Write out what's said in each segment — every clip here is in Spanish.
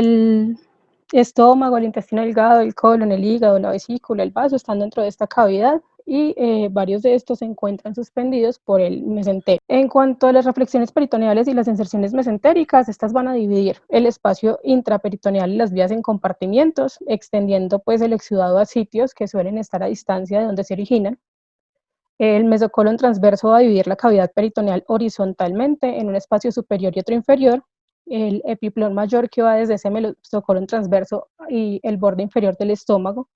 El estómago, el intestino delgado, el colon, el hígado, la vesícula, el vaso están dentro de esta cavidad y varios de estos se encuentran suspendidos por el mesenterio. En cuanto a las reflexiones peritoneales y las inserciones mesentéricas, estas van a dividir el espacio intraperitoneal y las vías en compartimientos, extendiendo pues el exudado a sitios que suelen estar a distancia de donde se originan. El mesocolon transverso va a dividir la cavidad peritoneal horizontalmente en un espacio superior y otro inferior. El epiplón mayor, que va desde ese mesocolon transverso y el borde inferior del estómago,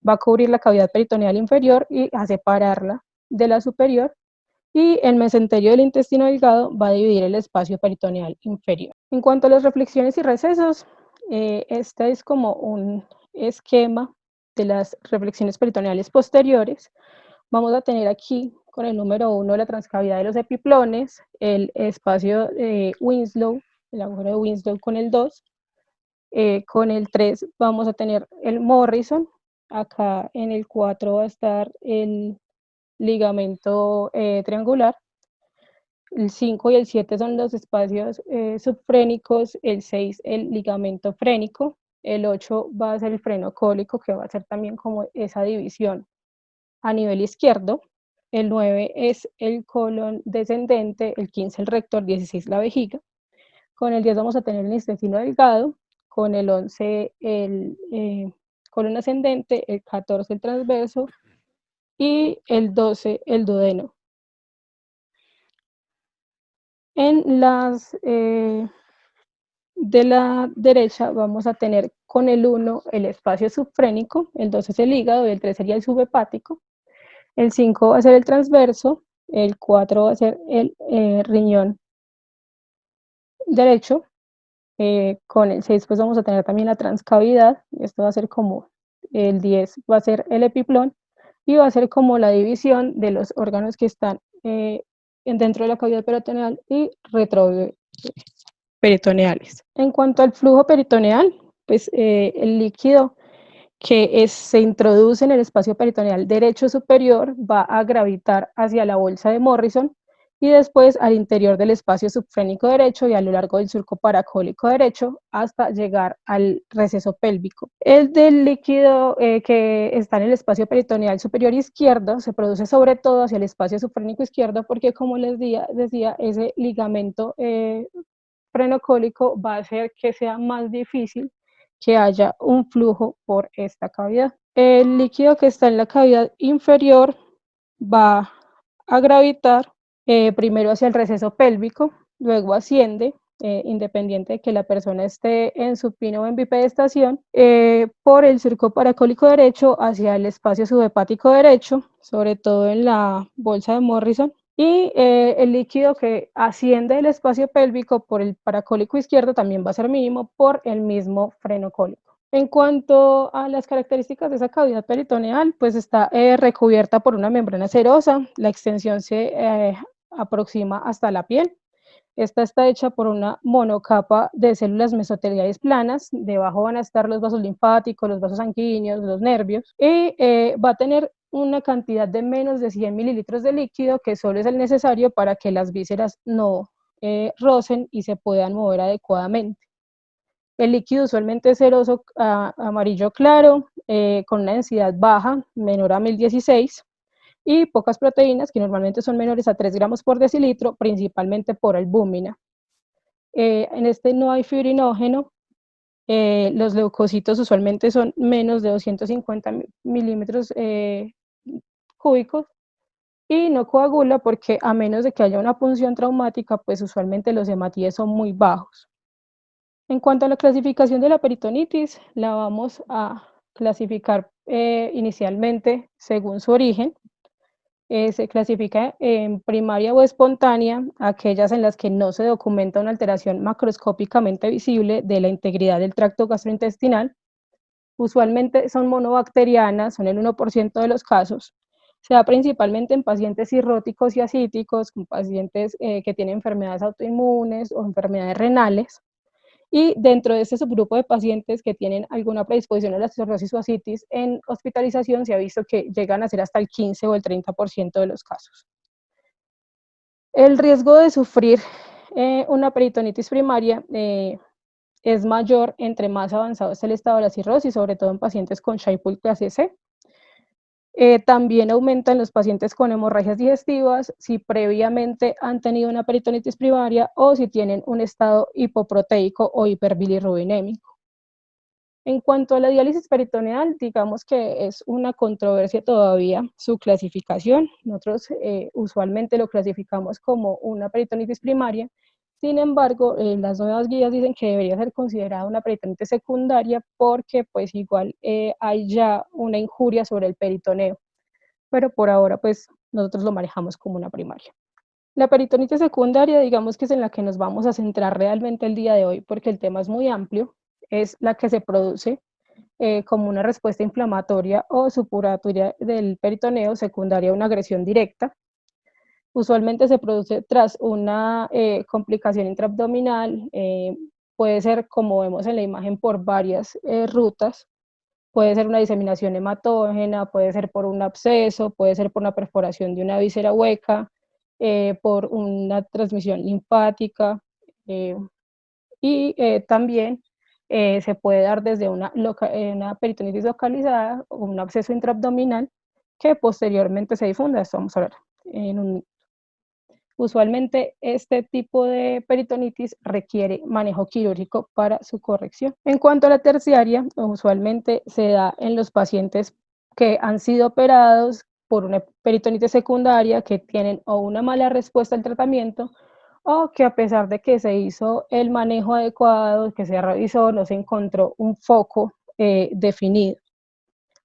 va a cubrir la cavidad peritoneal inferior y a separarla de la superior. Y el mesenterio del intestino delgado va a dividir el espacio peritoneal inferior. En cuanto a las reflexiones y recesos, este es como un esquema de las reflexiones peritoneales posteriores. Vamos a tener aquí con el número 1 la transcavidad de los epiplones, el espacio de Winslow, el agujero de Winslow con el 2. Con el 3 vamos a tener el Morrison. Acá en el 4 va a estar el ligamento triangular. El 5 y el 7 son los espacios subfrénicos, el 6 el ligamento frénico, el 8 va a ser el freno cólico, que va a ser también como esa división a nivel izquierdo. El 9 es el colon descendente, el 15 el rector, 16 la vejiga. Con el 10 vamos a tener el intestino delgado, con el 11 el colon ascendente, el 14 el transverso y el 12 el duodeno. En las de la derecha vamos a tener con el 1 el espacio subfrénico, el 2 es el hígado y el 3 sería el subhepático. El 5 va a ser el transverso, el 4 va a ser el riñón derecho. Con el 6 pues vamos a tener también la transcavidad, esto va a ser como el 10 va a ser el epiplón y va a ser como la división de los órganos que están dentro de la cavidad peritoneal y retroperitoneales. En cuanto al flujo peritoneal, pues el líquido que se introduce en el espacio peritoneal derecho superior va a gravitar hacia la bolsa de Morrison y después al interior del espacio subfrénico derecho y a lo largo del surco paracólico derecho hasta llegar al receso pélvico. El del líquido que está en el espacio peritoneal superior izquierdo se produce sobre todo hacia el espacio subfrénico izquierdo porque, como les decía, ese ligamento frenocólico va a hacer que sea más difícil que haya un flujo por esta cavidad. El líquido que está en la cavidad inferior va a gravitar primero hacia el receso pélvico, luego asciende, independiente de que la persona esté en supino o en bipedestación, por el surco paracólico derecho hacia el espacio subhepático derecho, sobre todo en la bolsa de Morrison, y el líquido que asciende del espacio pélvico por el paracólico izquierdo también va a ser mínimo por el mismo freno cólico. En cuanto a las características de esa cavidad peritoneal, pues está recubierta por una membrana serosa, la extensión se aproxima hasta la piel. Esta está hecha por una monocapa de células mesoteliales planas, debajo van a estar los vasos linfáticos, los vasos sanguíneos, los nervios, y va a tener una cantidad de menos de 100 mililitros de líquido, que solo es el necesario para que las vísceras no rocen y se puedan mover adecuadamente. El líquido usualmente es ceroso amarillo claro, con una densidad baja, menor a 1016, y pocas proteínas, que normalmente son menores a 3 gramos por decilitro, principalmente por albúmina. En este no hay fibrinógeno, los leucocitos usualmente son menos de 250 milímetros cúbicos, y no coagula porque, a menos de que haya una punción traumática, pues usualmente los hematíes son muy bajos. En cuanto a la clasificación de la peritonitis, la vamos a clasificar inicialmente según su origen. Se clasifica en primaria o espontánea, aquellas en las que no se documenta una alteración macroscópicamente visible de la integridad del tracto gastrointestinal. Usualmente son monobacterianas, son el 1% de los casos. Se da principalmente en pacientes cirróticos y ascíticos, con pacientes que tienen enfermedades autoinmunes o enfermedades renales. Y dentro de este subgrupo de pacientes que tienen alguna predisposición a la cirrosis o ascitis, en hospitalización se ha visto que llegan a ser hasta el 15 o el 30% de los casos. El riesgo de sufrir una peritonitis primaria es mayor entre más avanzado es el estado de la cirrosis, sobre todo en pacientes con Shaypul clase C. También aumenta en los pacientes con hemorragias digestivas si previamente han tenido una peritonitis primaria o si tienen un estado hipoproteico o hiperbilirrubinémico. En cuanto a la diálisis peritoneal, digamos que es una controversia todavía su clasificación. Nosotros usualmente lo clasificamos como una peritonitis primaria. Sin embargo, las nuevas guías dicen que debería ser considerada una peritonitis secundaria porque pues igual hay ya una injuria sobre el peritoneo. Pero por ahora pues nosotros lo manejamos como una primaria. La peritonitis secundaria, digamos que es en la que nos vamos a centrar realmente el día de hoy porque el tema es muy amplio, es la que se produce como una respuesta inflamatoria o supuratoria del peritoneo secundaria a una agresión directa. Usualmente se produce tras una complicación intraabdominal, puede ser, como vemos en la imagen, por varias rutas. Puede ser una diseminación hematógena, puede ser por un absceso, puede ser por una perforación de una víscera hueca, por una transmisión linfática, y también se puede dar desde una peritonitis localizada o un absceso intraabdominal que posteriormente se difunda. Esto vamos a ver en un. Usualmente este tipo de peritonitis requiere manejo quirúrgico para su corrección. En cuanto a la terciaria, usualmente se da en los pacientes que han sido operados por una peritonitis secundaria, que tienen o una mala respuesta al tratamiento o que a pesar de que se hizo el manejo adecuado, que se revisó, no se encontró un foco definido.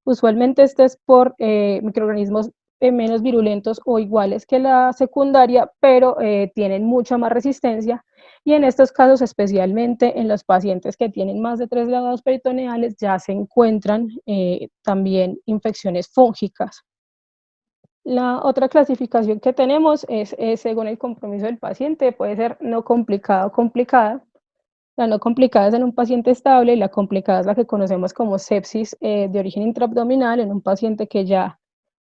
Usualmente este es por microorganismos menos virulentos o iguales que la secundaria, pero tienen mucha más resistencia, y en estos casos, especialmente en los pacientes que tienen más de 3 lavados peritoneales, ya se encuentran también infecciones fúngicas. La otra clasificación que tenemos es según el compromiso del paciente, puede ser no complicada o complicada. La no complicada es en un paciente estable y la complicada es la que conocemos como sepsis de origen intraabdominal en un paciente que ya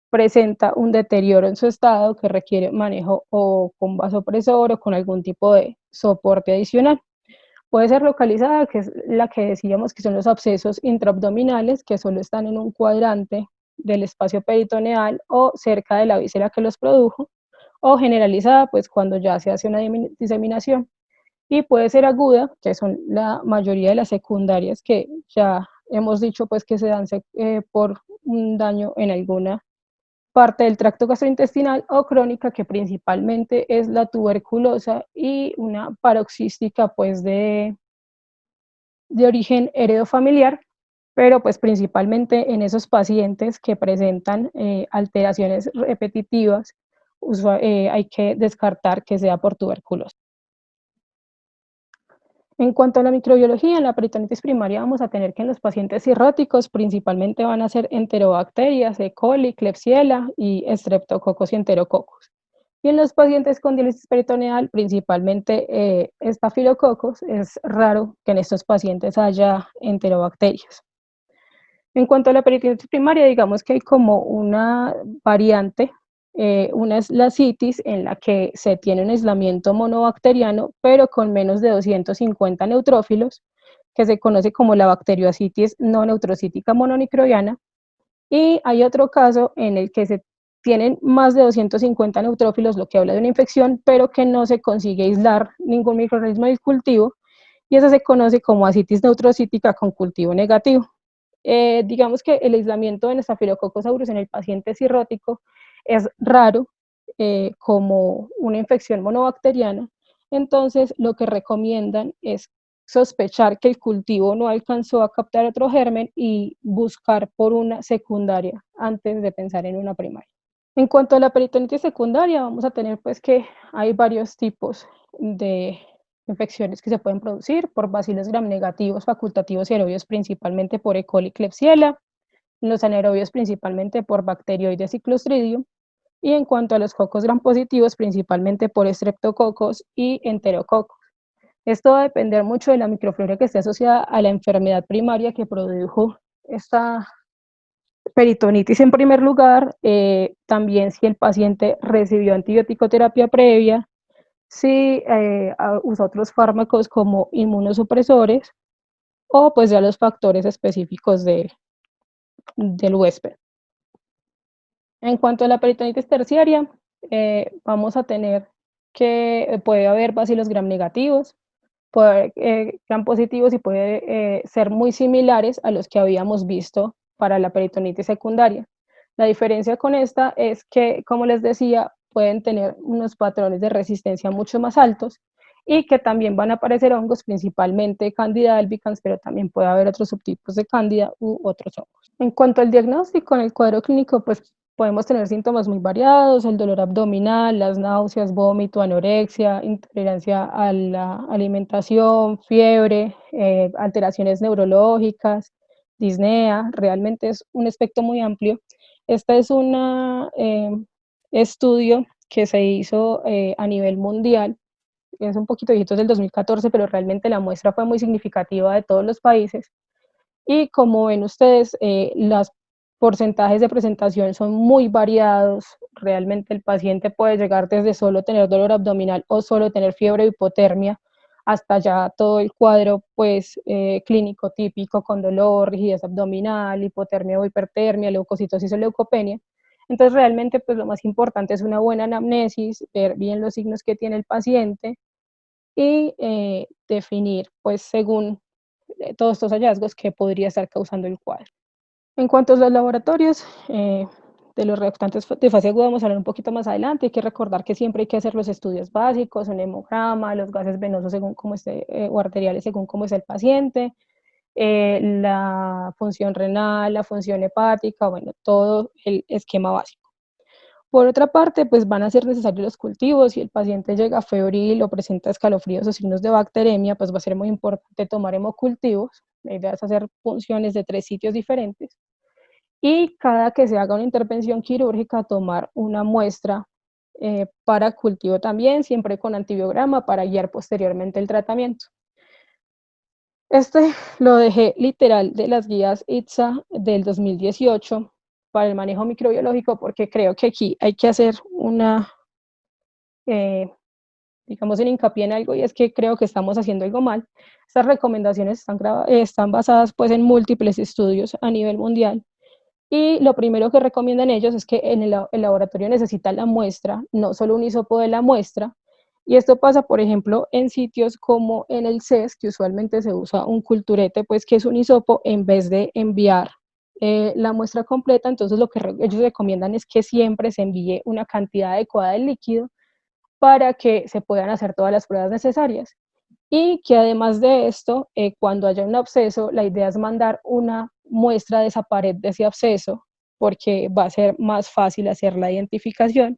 presenta un deterioro en su estado que requiere manejo o con vasopresor o con algún tipo de soporte adicional. Puede ser localizada, que es la que decíamos que son los abscesos intraabdominales, que solo están en un cuadrante del espacio peritoneal o cerca de la víscera que los produjo, o generalizada, pues cuando ya se hace una diseminación. Y puede ser aguda, que son la mayoría de las secundarias que ya hemos dicho pues que se dan por un daño en alguna parte del tracto gastrointestinal, o crónica, que principalmente es la tuberculosa y una paroxística pues de origen heredofamiliar, pero pues principalmente en esos pacientes que presentan alteraciones repetitivas, hay que descartar que sea por tuberculosis. En cuanto a la microbiología, en la peritonitis primaria vamos a tener que en los pacientes cirróticos principalmente van a ser enterobacterias, E. coli, Klebsiella y Streptococcus y Enterococcus. Y en los pacientes con diálisis peritoneal, principalmente Staphylococcus, es raro que en estos pacientes haya enterobacterias. En cuanto a la peritonitis primaria, digamos que hay como una variante. Una es la citis, en la que se tiene un aislamiento monobacteriano, pero con menos de 250 neutrófilos, que se conoce como la bacteriocitis no neutrocítica monomicrobiana. Y hay otro caso en el que se tienen más de 250 neutrófilos, lo que habla de una infección, pero que no se consigue aislar ningún microorganismo del cultivo, y eso se conoce como ascitis neutrocítica con cultivo negativo. Digamos que el aislamiento de Staphylococcus aureus en el paciente cirrótico es raro, como una infección monobacteriana. Entonces, lo que recomiendan es sospechar que el cultivo no alcanzó a captar otro germen y buscar por una secundaria antes de pensar en una primaria. En cuanto a la peritonitis secundaria, vamos a tener pues que hay varios tipos de infecciones que se pueden producir por bacilos gramnegativos facultativos y aerobios, principalmente por E. coli y Klebsiella, los anaerobios principalmente por Bacteroides y Clostridium, y en cuanto a los cocos gram positivos, principalmente por Streptococcus y Enterococcus. Esto va a depender mucho de la microflora que esté asociada a la enfermedad primaria que produjo esta peritonitis en primer lugar, también si el paciente recibió antibiótico terapia previa, si usa otros fármacos como inmunosupresores, o pues ya los factores específicos del huésped. En cuanto a la peritonitis terciaria, vamos a tener que puede haber bacilos gram negativos, puede haber gram positivos y puede ser muy similares a los que habíamos visto para la peritonitis secundaria. La diferencia con esta es que, como les decía, pueden tener unos patrones de resistencia mucho más altos y que también van a aparecer hongos, principalmente Candida albicans, pero también puede haber otros subtipos de Candida u otros hongos. En cuanto al diagnóstico, en el cuadro clínico, pues podemos tener síntomas muy variados, el dolor abdominal, las náuseas, vómito, anorexia, intolerancia a la alimentación, fiebre, alteraciones neurológicas, disnea, realmente es un espectro muy amplio. Este es un estudio que se hizo a nivel mundial, es un poquito viejito, es del 2014, pero realmente la muestra fue muy significativa de todos los países. Y como ven ustedes, los porcentajes de presentación son muy variados. Realmente el paciente puede llegar desde solo tener dolor abdominal o solo tener fiebre o hipotermia, hasta ya todo el cuadro pues, clínico típico con dolor, rigidez abdominal, hipotermia o hipertermia, leucocitosis o leucopenia. Entonces realmente pues, lo más importante es una buena anamnesis, ver bien los signos que tiene el paciente y definir pues según todos estos hallazgos que podría estar causando el cuadro. En cuanto a los laboratorios, de los reactantes de fase aguda vamos a hablar un poquito más adelante. Hay que recordar que siempre hay que hacer los estudios básicos, un hemograma, los gases venosos según cómo esté, o arteriales según cómo es el paciente, la función renal, la función hepática, bueno, todo el esquema básico. Por otra parte, pues van a ser necesarios los cultivos. Si el paciente llega febril o presenta escalofríos o signos de bacteremia, pues va a ser muy importante tomar hemocultivos. La idea es hacer punciones de 3 sitios diferentes. Y cada que se haga una intervención quirúrgica, tomar una muestra para cultivo también, siempre con antibiograma para guiar posteriormente el tratamiento. Este lo dejé literal de las guías ITSA del 2018 para el manejo microbiológico, porque creo que aquí hay que hacer una, digamos, un hincapié en algo, y es que creo que estamos haciendo algo mal. Estas recomendaciones están basadas pues, en múltiples estudios a nivel mundial, y lo primero que recomiendan ellos es que en el laboratorio necesita la muestra, no solo un hisopo de la muestra, y esto pasa, por ejemplo, en sitios como en el CES, que usualmente se usa un culturete, pues que es un hisopo, en vez de enviar la muestra completa. Entonces lo que ellos recomiendan es que siempre se envíe una cantidad adecuada del líquido para que se puedan hacer todas las pruebas necesarias. Y que además de esto, cuando haya un absceso, la idea es mandar una muestra de esa pared de ese absceso, porque va a ser más fácil hacer la identificación.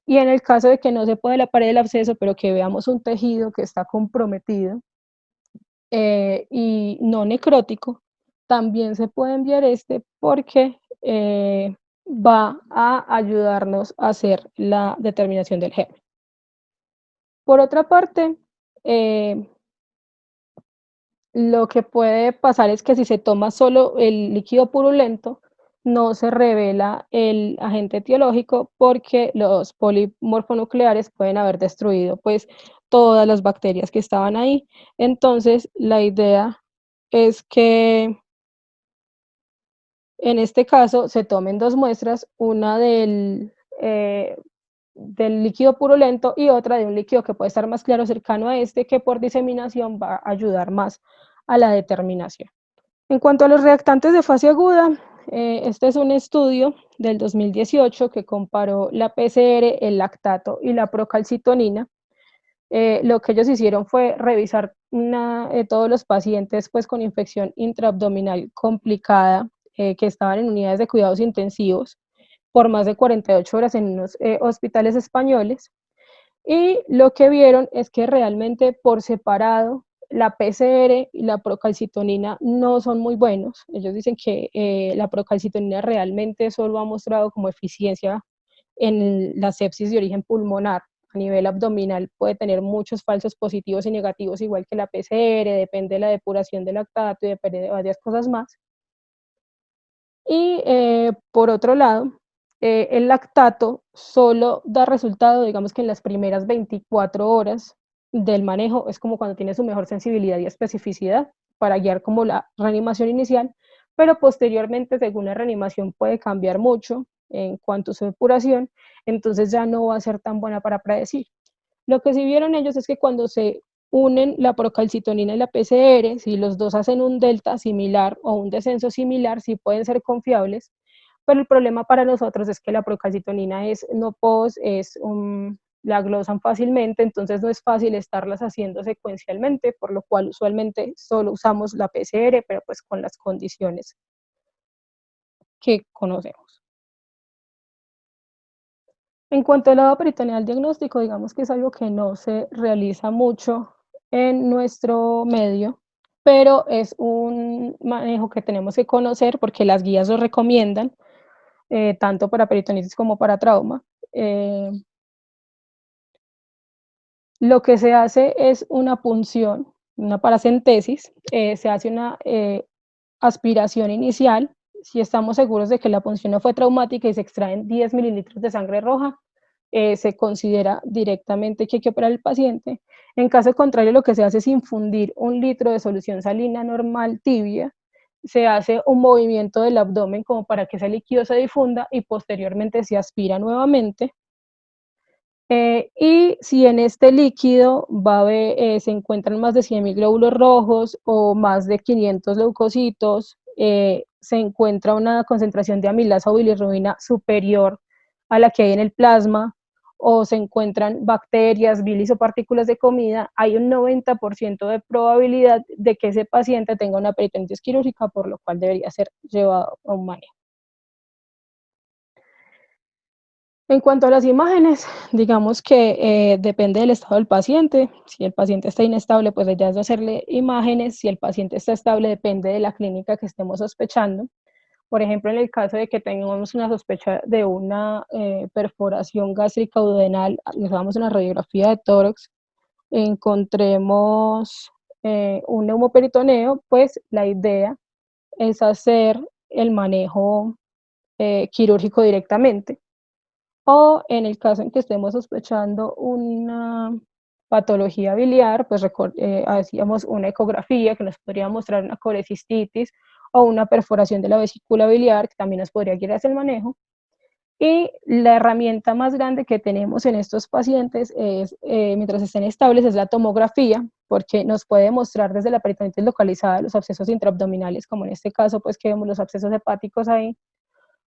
Y en el caso de que no se pueda la pared del absceso, pero que veamos un tejido que está comprometido y no necrótico, también se puede enviar este, porque va a ayudarnos a hacer la determinación del germen. Por otra parte, lo que puede pasar es que si se toma solo el líquido purulento, no se revela el agente etiológico, porque los polimorfonucleares pueden haber destruido pues todas las bacterias que estaban ahí. Entonces, la idea es que en este caso se tomen 2 muestras, una del líquido purulento y otra de un líquido que puede estar más claro cercano a este, que por diseminación va a ayudar más a la determinación. En cuanto a los reactantes de fase aguda, este es un estudio del 2018 que comparó la PCR, el lactato y la procalcitonina. Lo que ellos hicieron fue revisar todos los pacientes pues, con infección intraabdominal complicada que estaban en unidades de cuidados intensivos por más de 48 horas en unos hospitales españoles, y lo que vieron es que realmente por separado la PCR y la procalcitonina no son muy buenos. Ellos dicen que la procalcitonina realmente solo ha mostrado como eficiencia en la sepsis de origen pulmonar. A nivel abdominal puede tener muchos falsos positivos y negativos, igual que la PCR, depende de la depuración del lactato y depende de varias cosas más. Y por otro lado, el lactato solo da resultado, digamos que en las primeras 24 horas del manejo, es como cuando tiene su mejor sensibilidad y especificidad. para guiar como la reanimación inicial, pero posteriormente, según la reanimación, puede cambiar mucho en cuanto a su depuración, entonces ya no va a ser tan buena para predecir. Lo que sí vieron ellos es que cuando se unen la procalcitonina y la PCR, si los dos hacen un delta similar o un descenso similar, sí pueden ser confiables, pero el problema para nosotros es que la procalcitonina es no pos, la glosan fácilmente, entonces no es fácil estarlas haciendo secuencialmente, por lo cual usualmente solo usamos la PCR, pero pues con las condiciones que conocemos. En cuanto al lado peritoneal diagnóstico, digamos que es algo que no se realiza mucho en nuestro medio, pero es un manejo que tenemos que conocer porque las guías lo recomiendan, tanto para peritonitis como para trauma. Lo que se hace es una punción, una paracentesis, se hace una aspiración inicial. Si estamos seguros de que la punción no fue traumática y se extraen 10 mililitros de sangre roja, se considera directamente que hay que operar al paciente. En caso contrario, lo que se hace es infundir 1 litro de solución salina normal tibia, se hace un movimiento del abdomen como para que ese líquido se difunda y posteriormente se aspira nuevamente. Y si en este líquido se encuentran más de 100.000 glóbulos rojos o más de 500 leucocitos, se encuentra una concentración de amilasa o bilirrubina superior a la que hay en el plasma, o se encuentran bacterias, bilis o partículas de comida, hay un 90% de probabilidad de que ese paciente tenga una peritonitis quirúrgica, por lo cual debería ser llevado a un manejo. En cuanto a las imágenes, digamos que depende del estado del paciente. Si el paciente está inestable, pues la idea es hacerle imágenes. Si el paciente está estable, depende de la clínica que estemos sospechando. Por ejemplo, en el caso de que tengamos una sospecha de una perforación gástrica duodenal, les damos una radiografía de tórax, encontremos un neumoperitoneo, pues la idea es hacer el manejo quirúrgico directamente. O en el caso en que estemos sospechando una patología biliar, pues hacíamos una ecografía que nos podría mostrar una colecistitis o una perforación de la vesícula biliar, que también nos podría guiar hacia el manejo. Y la herramienta más grande que tenemos en estos pacientes es, mientras estén estables, es la tomografía, porque nos puede mostrar desde la peritonitis localizada los abscesos intraabdominales, como en este caso, pues que vemos los abscesos hepáticos ahí,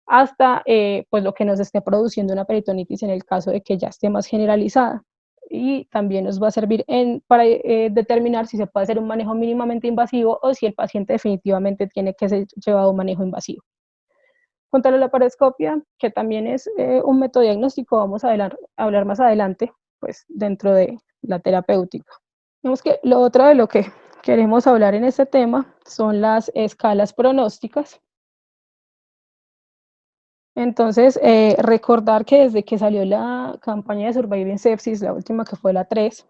hasta pues lo que nos esté produciendo una peritonitis en el caso de que ya esté más generalizada. Y también nos va a servir para determinar si se puede hacer un manejo mínimamente invasivo o si el paciente definitivamente tiene que ser llevado a un manejo invasivo. Contra la laparoscopia, que también es un método diagnóstico, vamos a hablar más adelante, pues dentro de la terapéutica. Vemos que lo otro de lo que queremos hablar en este tema son las escalas pronósticas. Entonces, recordar que desde que salió la campaña de Surviving Sepsis, la última que fue la 3,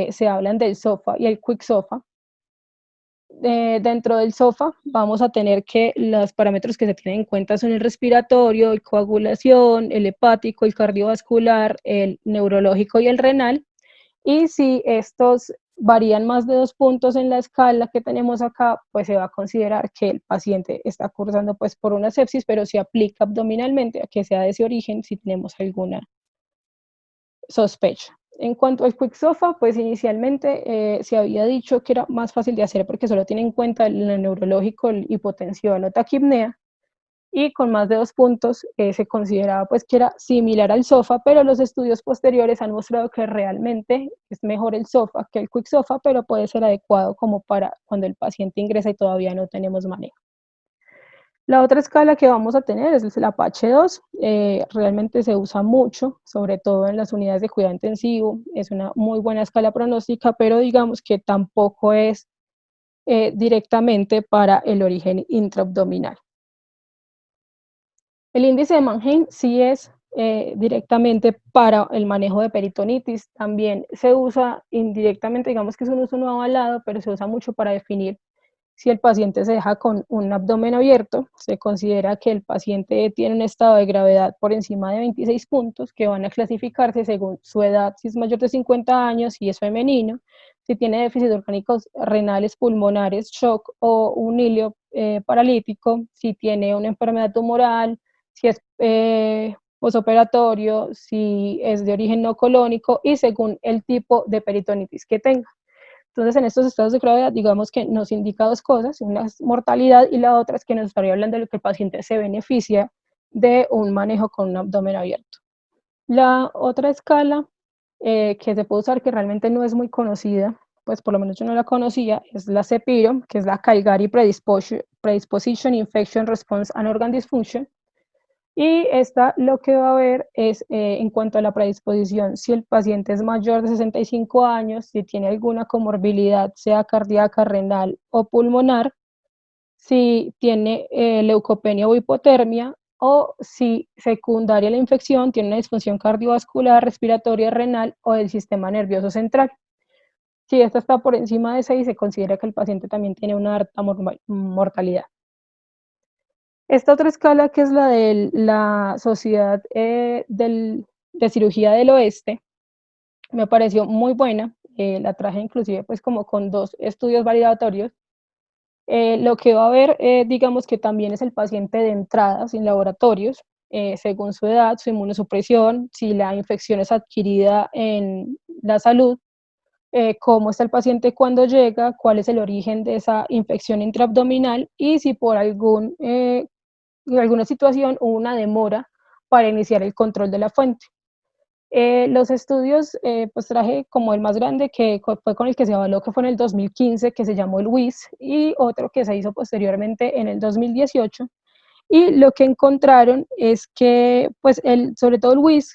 se hablan del SOFA y el Quick SOFA. Dentro del SOFA vamos a tener que los parámetros que se tienen en cuenta son el respiratorio, el coagulación, el hepático, el cardiovascular, el neurológico y el renal. Y si estos varían más de 2 puntos en la escala que tenemos acá, pues se va a considerar que el paciente está cursando pues por una sepsis, pero se aplica abdominalmente a que sea de ese origen si tenemos alguna sospecha. En cuanto al Quick SOFA, pues inicialmente se había dicho que era más fácil de hacer porque solo tiene en cuenta el neurológico, el hipotensión o taquipnea, y con más de 2 puntos se consideraba pues que era similar al SOFA, pero los estudios posteriores han mostrado que realmente es mejor el SOFA que el Quick SOFA, pero puede ser adecuado como para cuando el paciente ingresa y todavía no tenemos manejo. La otra escala que vamos a tener es el Apache 2, realmente se usa mucho, sobre todo en las unidades de cuidado intensivo, es una muy buena escala pronóstica, pero digamos que tampoco es directamente para el origen intraabdominal. El índice de Mannheim sí es directamente para el manejo de peritonitis, también se usa indirectamente, digamos que es un uso no avalado, pero se usa mucho para definir si el paciente se deja con un abdomen abierto. Se considera que el paciente tiene un estado de gravedad por encima de 26 puntos, que van a clasificarse según su edad, si es mayor de 50 años, si es femenino, si tiene déficit orgánicos renales, pulmonares, shock o un hilio paralítico, si tiene una enfermedad tumoral, si es posoperatorio, si es de origen no colónico y según el tipo de peritonitis que tenga. Entonces, en estos estados de gravedad, digamos que nos indica dos cosas, una es mortalidad y la otra es que nos estaría hablando de lo que el paciente se beneficia de un manejo con un abdomen abierto. La otra escala que se puede usar, que realmente no es muy conocida, pues por lo menos yo no la conocía, es la CEPIRO, que es la Calgary Predisposition, Infection Response and Organ Dysfunction. Y esta lo que va a ver es en cuanto a la predisposición, si el paciente es mayor de 65 años, si tiene alguna comorbilidad, sea cardíaca, renal o pulmonar, si tiene leucopenia o hipotermia, o si secundaria a la infección tiene una disfunción cardiovascular, respiratoria, renal o del sistema nervioso central. Si esta está por encima de 6, se considera que el paciente también tiene una alta mortalidad. Esta otra escala, que es la de la Sociedad de Cirugía del Oeste, me pareció muy buena. La traje inclusive pues como con 2 estudios validatorios. Lo que va a ver, digamos que también es el paciente de entrada, sin laboratorios, según su edad, su inmunosupresión, si la infección es adquirida en la salud, cómo está el paciente cuando llega, cuál es el origen de esa infección intraabdominal y si por alguna situación hubo una demora para iniciar el control de la fuente. Los estudios, pues traje como el más grande, que fue con el que se avaló, que fue en el 2015, que se llamó el WIS, y otro que se hizo posteriormente en el 2018. Y lo que encontraron es que, pues, sobre todo el WIS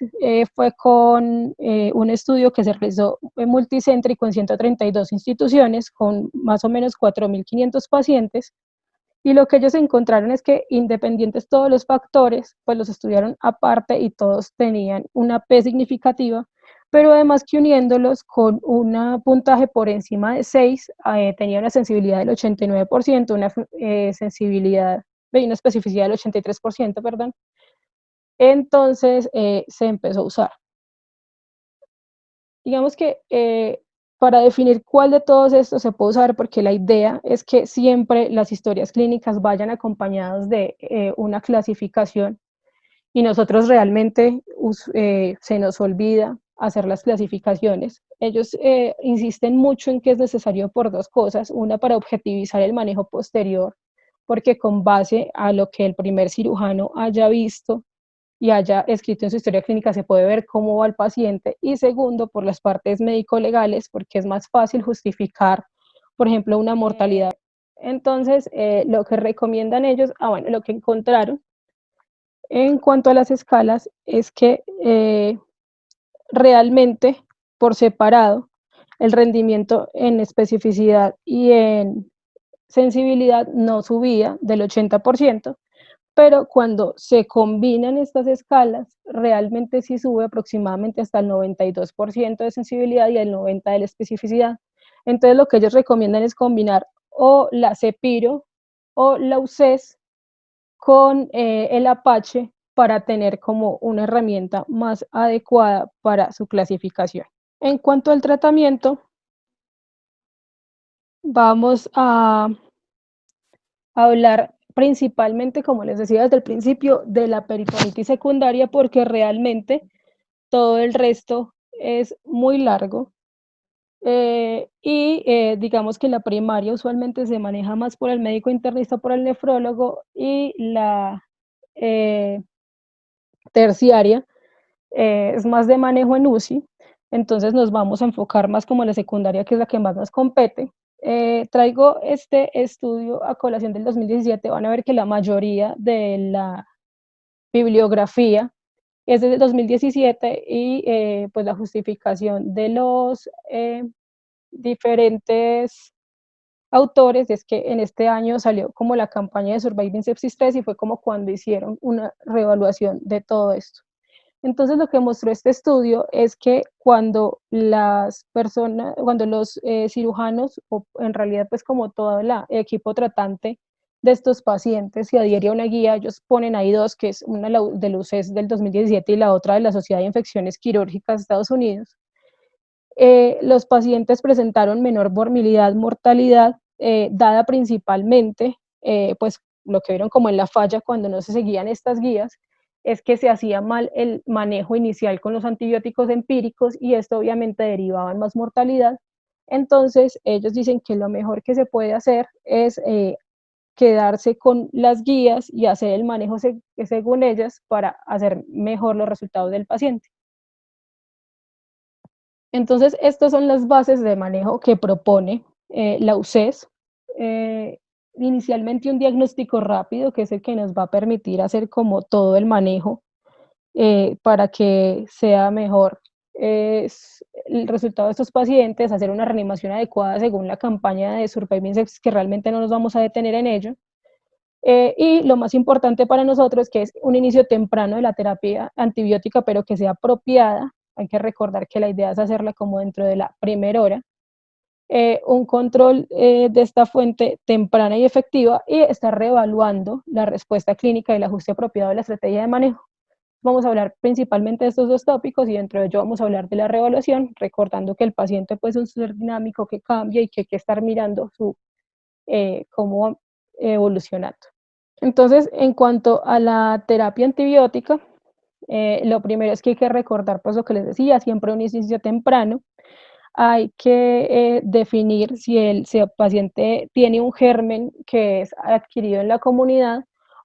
fue con un estudio que se realizó multicéntrico en 132 instituciones, con más o menos 4.500 pacientes, y lo que ellos encontraron es que independientes todos los factores, pues los estudiaron aparte y todos tenían una P significativa, pero además que uniéndolos con un puntaje por encima de 6, tenía una sensibilidad del 89%, una sensibilidad y una especificidad del 83%, perdón. Entonces se empezó a usar. Digamos que para definir cuál de todos estos se puede usar, porque la idea es que siempre las historias clínicas vayan acompañadas de una clasificación y nosotros realmente se nos olvida hacer las clasificaciones. Ellos insisten mucho en que es necesario por dos cosas, una para objetivizar el manejo posterior, porque con base a lo que el primer cirujano haya visto y haya escrito en su historia clínica se puede ver cómo va el paciente, y segundo, por las partes médico-legales, porque es más fácil justificar, por ejemplo, una mortalidad. Entonces, lo que recomiendan ellos, bueno, lo que encontraron en cuanto a las escalas es que realmente por separado el rendimiento en especificidad y en sensibilidad no subía del 80%, pero cuando se combinan estas escalas, realmente sí sube aproximadamente hasta el 92% de sensibilidad y el 90% de la especificidad. Entonces lo que ellos recomiendan es combinar o la CEPIRO o la UCES con el Apache para tener como una herramienta más adecuada para su clasificación. En cuanto al tratamiento, vamos a hablar principalmente, como les decía desde el principio, de la peritonitis secundaria, porque realmente todo el resto es muy largo. Digamos que la primaria usualmente se maneja más por el médico internista, por el nefrólogo, y la terciaria es más de manejo en UCI, entonces nos vamos a enfocar más como la secundaria, que es la que más nos compete. Traigo este estudio a colación del 2017, van a ver que la mayoría de la bibliografía es desde el 2017 y pues la justificación de los diferentes autores es que en este año salió como la campaña de Surviving Sepsis 3 y fue como cuando hicieron una reevaluación de todo esto. Entonces lo que mostró este estudio es que cuando las personas, cuando los cirujanos, o en realidad pues como todo el equipo tratante de estos pacientes se adhiere a una guía, ellos ponen ahí dos, que es una de UCES del 2017 y la otra de la Sociedad de Infecciones Quirúrgicas de Estados Unidos. Los pacientes presentaron menor morbilidad, mortalidad, dada principalmente, pues lo que vieron como en la falla cuando no se seguían estas guías, es que se hacía mal el manejo inicial con los antibióticos empíricos y esto obviamente derivaba en más mortalidad. Entonces, ellos dicen que lo mejor que se puede hacer es quedarse con las guías y hacer el manejo según ellas para hacer mejor los resultados del paciente. Entonces, estas son las bases de manejo que propone la UCES. Inicialmente un diagnóstico rápido, que es el que nos va a permitir hacer como todo el manejo para que sea mejor el resultado de estos pacientes, hacer una reanimación adecuada según la campaña de Surviving, que realmente no nos vamos a detener en ello. Y lo más importante para nosotros, que es un inicio temprano de la terapia antibiótica, pero que sea apropiada. Hay que recordar que la idea es hacerla como dentro de la primera hora. Un control de esta fuente temprana y efectiva y estar reevaluando la respuesta clínica y el ajuste apropiado de la estrategia de manejo. Vamos a hablar principalmente de estos dos tópicos y dentro de ello vamos a hablar de la reevaluación, recordando que el paciente pues, es un ser dinámico que cambia y que hay que estar mirando cómo evolucionando. Entonces, en cuanto a la terapia antibiótica, lo primero es que hay que recordar, pues lo que les decía, siempre un inicio temprano. Hay que definir si el paciente tiene un germen que es adquirido en la comunidad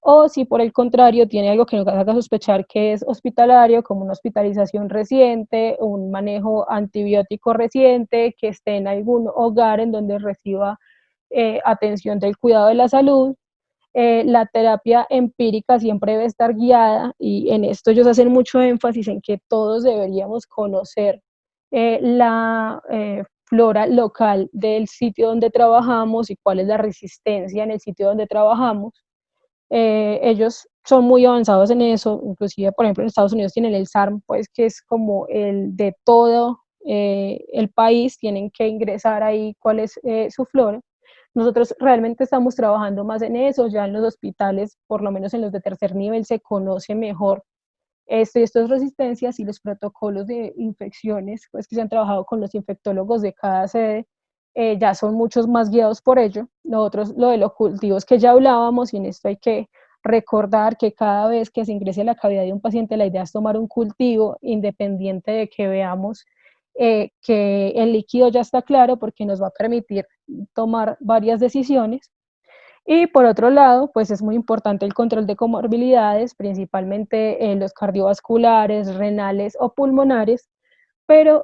o si por el contrario tiene algo que nos haga sospechar que es hospitalario, como una hospitalización reciente, un manejo antibiótico reciente, que esté en algún hogar en donde reciba atención del cuidado de la salud. La terapia empírica siempre debe estar guiada y en esto ellos hacen mucho énfasis en que todos deberíamos conocer la flora local del sitio donde trabajamos y cuál es la resistencia en el sitio donde trabajamos. Ellos son muy avanzados en eso, inclusive por ejemplo en Estados Unidos tienen el SARM, pues que es como el de todo el país, tienen que ingresar ahí cuál es su flora. Nosotros realmente estamos trabajando más en eso, ya en los hospitales, por lo menos en los de tercer nivel, se conoce mejor estas resistencias y los protocolos de infecciones, pues que se han trabajado con los infectólogos de cada sede, ya son muchos más guiados por ello. Nosotros, lo de los cultivos que ya hablábamos, y en esto hay que recordar que cada vez que se ingrese a la cavidad de un paciente, la idea es tomar un cultivo independiente de que veamos que el líquido ya está claro porque nos va a permitir tomar varias decisiones. Y por otro lado, pues es muy importante el control de comorbilidades, principalmente los cardiovasculares, renales o pulmonares, pero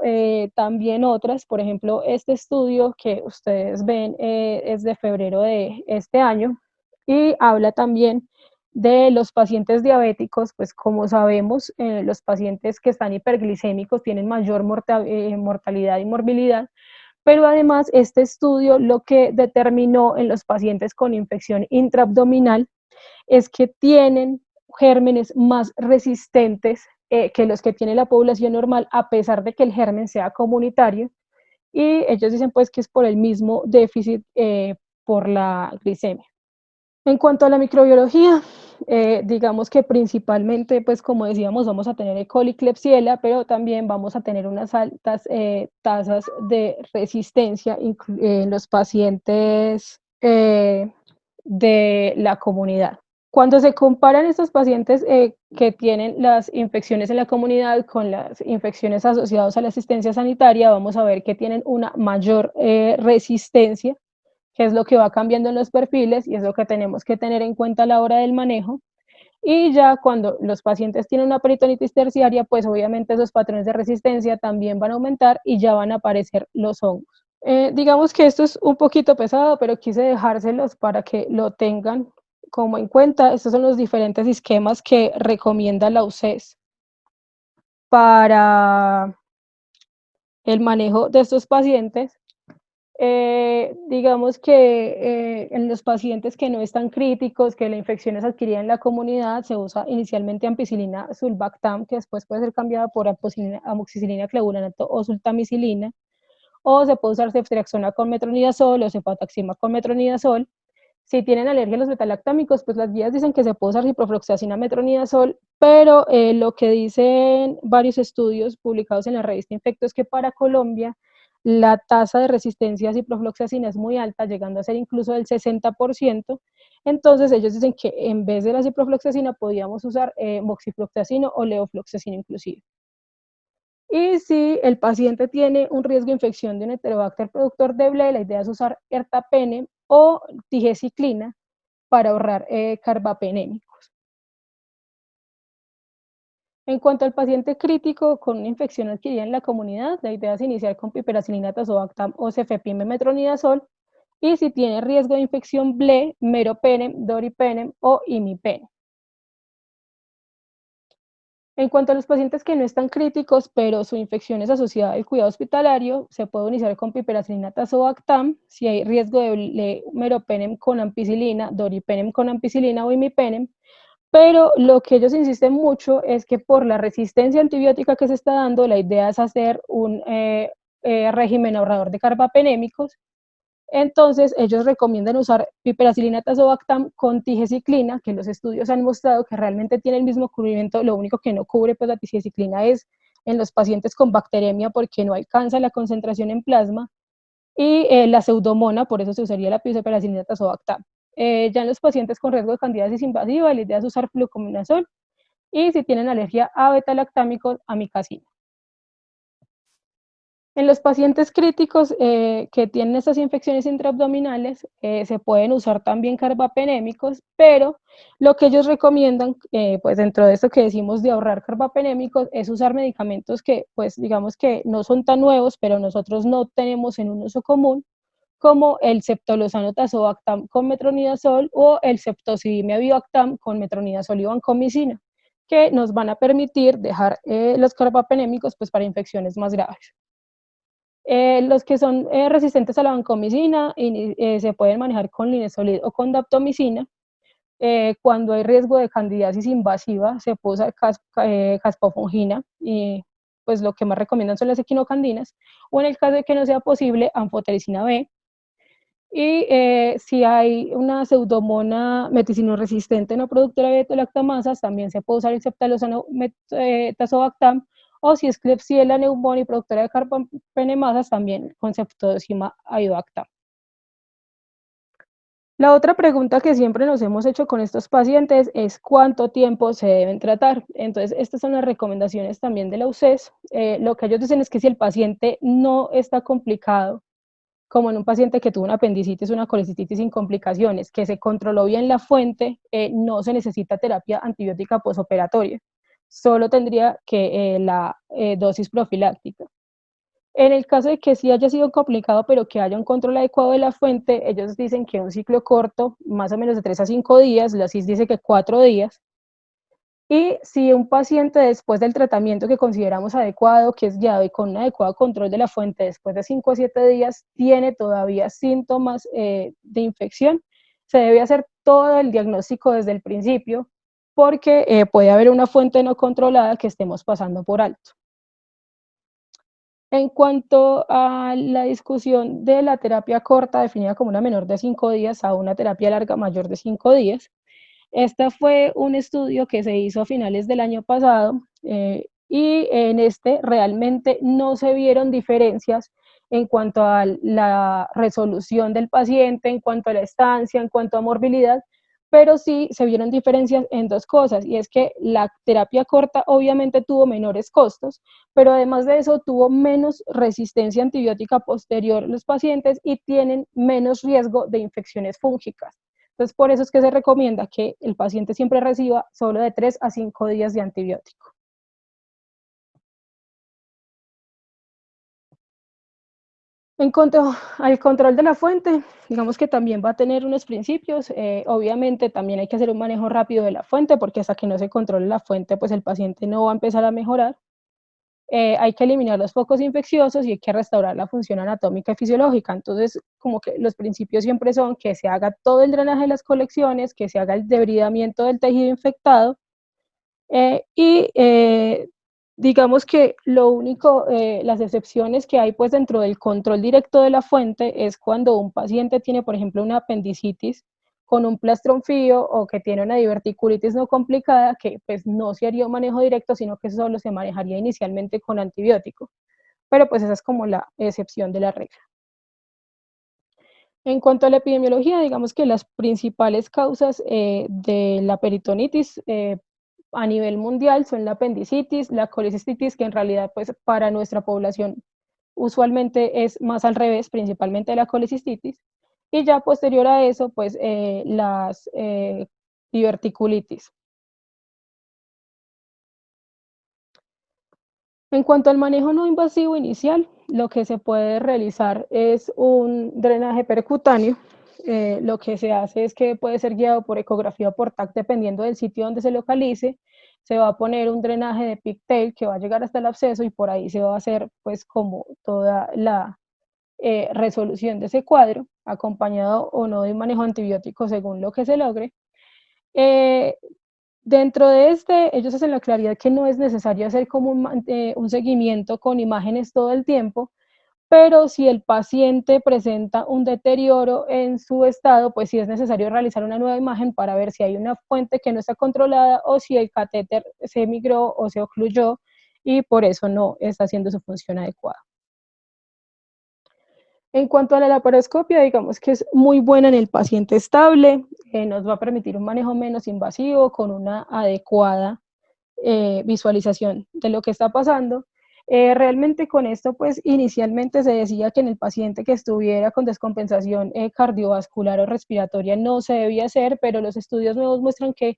también otras, por ejemplo, este estudio que ustedes ven es de febrero de este año y habla también de los pacientes diabéticos, pues como sabemos, los pacientes que están hiperglicémicos tienen mayor mortalidad y morbilidad, pero además este estudio lo que determinó en los pacientes con infección intraabdominal es que tienen gérmenes más resistentes que los que tiene la población normal, a pesar de que el germen sea comunitario, y ellos dicen pues que es por el mismo déficit por la glicemia. En cuanto a la microbiología, digamos que principalmente, pues como decíamos, vamos a tener E. coli, Klebsiella, pero también vamos a tener unas altas tasas de resistencia en los pacientes de la comunidad. Cuando se comparan estos pacientes que tienen las infecciones en la comunidad con las infecciones asociadas a la asistencia sanitaria, vamos a ver que tienen una mayor resistencia, que es lo que va cambiando en los perfiles y es lo que tenemos que tener en cuenta a la hora del manejo. Y ya cuando los pacientes tienen una peritonitis terciaria, pues obviamente esos patrones de resistencia también van a aumentar y ya van a aparecer los hongos. Digamos que esto es un poquito pesado, pero quise dejárselos para que lo tengan como en cuenta. Estos son los diferentes esquemas que recomienda la UCES para el manejo de estos pacientes. Digamos que en los pacientes que no están críticos, que la infección es adquirida en la comunidad, se usa inicialmente ampicilina sulbactam, que después puede ser cambiada por amoxicilina, clavulanato o sultamicilina, o se puede usar ceftriaxona con metronidazol o cefotaxima con metronidazol. Si tienen alergia a los betalactámicos, pues las guías dicen que se puede usar ciprofloxacina, metronidazol, pero lo que dicen varios estudios publicados en la revista Infecto es que para Colombia la tasa de resistencia a ciprofloxacina es muy alta, llegando a ser incluso del 60%. Entonces ellos dicen que en vez de la ciprofloxacina podíamos usar moxifloxacino o levofloxacino inclusive. Y si el paciente tiene un riesgo de infección de un Enterobacter productor de BLE, la idea es usar ertapenem o tigeciclina para ahorrar carbapenémicos. En cuanto al paciente crítico con una infección adquirida en la comunidad, la idea es iniciar con piperacilina, tazobactam o cefepime, metronidazol, y si tiene riesgo de infección BLE, meropenem, doripenem o imipenem. En cuanto a los pacientes que no están críticos, pero su infección es asociada al cuidado hospitalario, se puede iniciar con piperacilina, tazobactam, si hay riesgo de meropenem con ampicilina, doripenem con ampicilina o imipenem, pero lo que ellos insisten mucho es que por la resistencia antibiótica que se está dando, la idea es hacer un régimen ahorrador de carbapenémicos. Entonces, ellos recomiendan usar piperacilina, tazobactam con tigeciclina, que los estudios han mostrado que realmente tiene el mismo cubrimiento, lo único que no cubre pues la tigeciclina es en los pacientes con bacteremia porque no alcanza la concentración en plasma, y la pseudomona, por eso se usaría la piperacilina, tazobactam. Ya en los pacientes con riesgo de candidiasis invasiva, la idea es usar fluconazol, y si tienen alergia a betalactámicos, amicacina. En los pacientes críticos que tienen estas infecciones intraabdominales, se pueden usar también carbapenémicos, pero lo que ellos recomiendan, pues dentro de esto que decimos de ahorrar carbapenémicos, es usar medicamentos que, pues digamos que no son tan nuevos, pero nosotros no tenemos en un uso común, como el ceftolozano tazobactam con metronidazol o el ceftozidime avibactam con metronidazol y vancomicina, que nos van a permitir dejar los carbapenémicos pues, para infecciones más graves. Los que son resistentes a la vancomicina se pueden manejar con linezolid o con daptomicina. Cuando hay riesgo de candidiasis invasiva, se puede usar caspofungina, y pues lo que más recomiendan son las equinocandinas, o en el caso de que no sea posible, anfotericina B. Y si hay una pseudomona meticinoresistente no productora de beta-lactamasas, también se puede usar el ceftolozano tazobactam, o si es Klebsiella pneumoniae productora de carbapenemasas, también con ceftozima avibactam. La otra pregunta que siempre nos hemos hecho con estos pacientes es cuánto tiempo se deben tratar. Entonces, estas son las recomendaciones también de la UCES. Lo que ellos dicen es que si el paciente no está complicado, como en un paciente que tuvo una apendicitis, una colecistitis sin complicaciones, que se controló bien la fuente, no se necesita terapia antibiótica posoperatoria, solo tendría que la dosis profiláctica. En el caso de que sí haya sido complicado, pero que haya un control adecuado de la fuente, ellos dicen que un ciclo corto, más o menos de 3 a 5 días, la CIS dice que 4 días, y si un paciente después del tratamiento que consideramos adecuado, que es guiado y con un adecuado control de la fuente, después de 5 a 7 días, tiene todavía síntomas de infección, se debe hacer todo el diagnóstico desde el principio, porque puede haber una fuente no controlada que estemos pasando por alto. En cuanto a la discusión de la terapia corta, definida como una menor de 5 días, a una terapia larga mayor de 5 días, este fue un estudio que se hizo a finales del año pasado, y en este realmente no se vieron diferencias en cuanto a la resolución del paciente, en cuanto a la estancia, en cuanto a morbilidad, pero sí se vieron diferencias en dos cosas, y es que la terapia corta obviamente tuvo menores costos, pero además de eso tuvo menos resistencia antibiótica posterior los pacientes y tienen menos riesgo de infecciones fúngicas. Entonces, por eso es que se recomienda que el paciente siempre reciba solo de 3 a 5 días de antibiótico. En cuanto al control de la fuente, digamos que también va a tener unos principios. Obviamente también hay que hacer un manejo rápido de la fuente, porque hasta que no se controle la fuente, pues el paciente no va a empezar a mejorar. Hay que eliminar los focos infecciosos y hay que restaurar la función anatómica y fisiológica. Entonces, como que los principios siempre son que se haga todo el drenaje de las colecciones, que se haga el debridamiento del tejido infectado, y digamos que lo único, las excepciones que hay pues dentro del control directo de la fuente es cuando un paciente tiene, por ejemplo, una apendicitis con un plastrón fío o que tiene una diverticulitis no complicada, que pues no se haría un manejo directo, sino que solo se manejaría inicialmente con antibiótico. Pero pues esa es como la excepción de la regla. En cuanto a la epidemiología, digamos que las principales causas de la peritonitis a nivel mundial son la apendicitis, la colecistitis, que en realidad pues para nuestra población usualmente es más al revés, principalmente la colecistitis, y ya posterior a eso pues las diverticulitis. En cuanto al manejo no invasivo inicial, lo que se puede realizar es un drenaje percutáneo. Lo que se hace es que puede ser guiado por ecografía o por TAC, dependiendo del sitio donde se localice. Se va a poner un drenaje de pigtail que va a llegar hasta el absceso y por ahí se va a hacer pues como toda la resolución de ese cuadro, acompañado o no de un manejo antibiótico según lo que se logre. Eh, Dentro de ellos hacen la claridad que no es necesario hacer como un seguimiento con imágenes todo el tiempo, pero si el paciente presenta un deterioro en su estado, pues sí es necesario realizar una nueva imagen para ver si hay una fuente que no está controlada o si el catéter se migró o se ocluyó y por eso no está haciendo su función adecuada. En cuanto a la laparoscopia, digamos que es muy buena en el paciente estable, nos va a permitir un manejo menos invasivo con una adecuada visualización de lo que está pasando. Realmente con esto, pues inicialmente se decía que en el paciente que estuviera con descompensación cardiovascular o respiratoria no se debía hacer, pero los estudios nuevos muestran que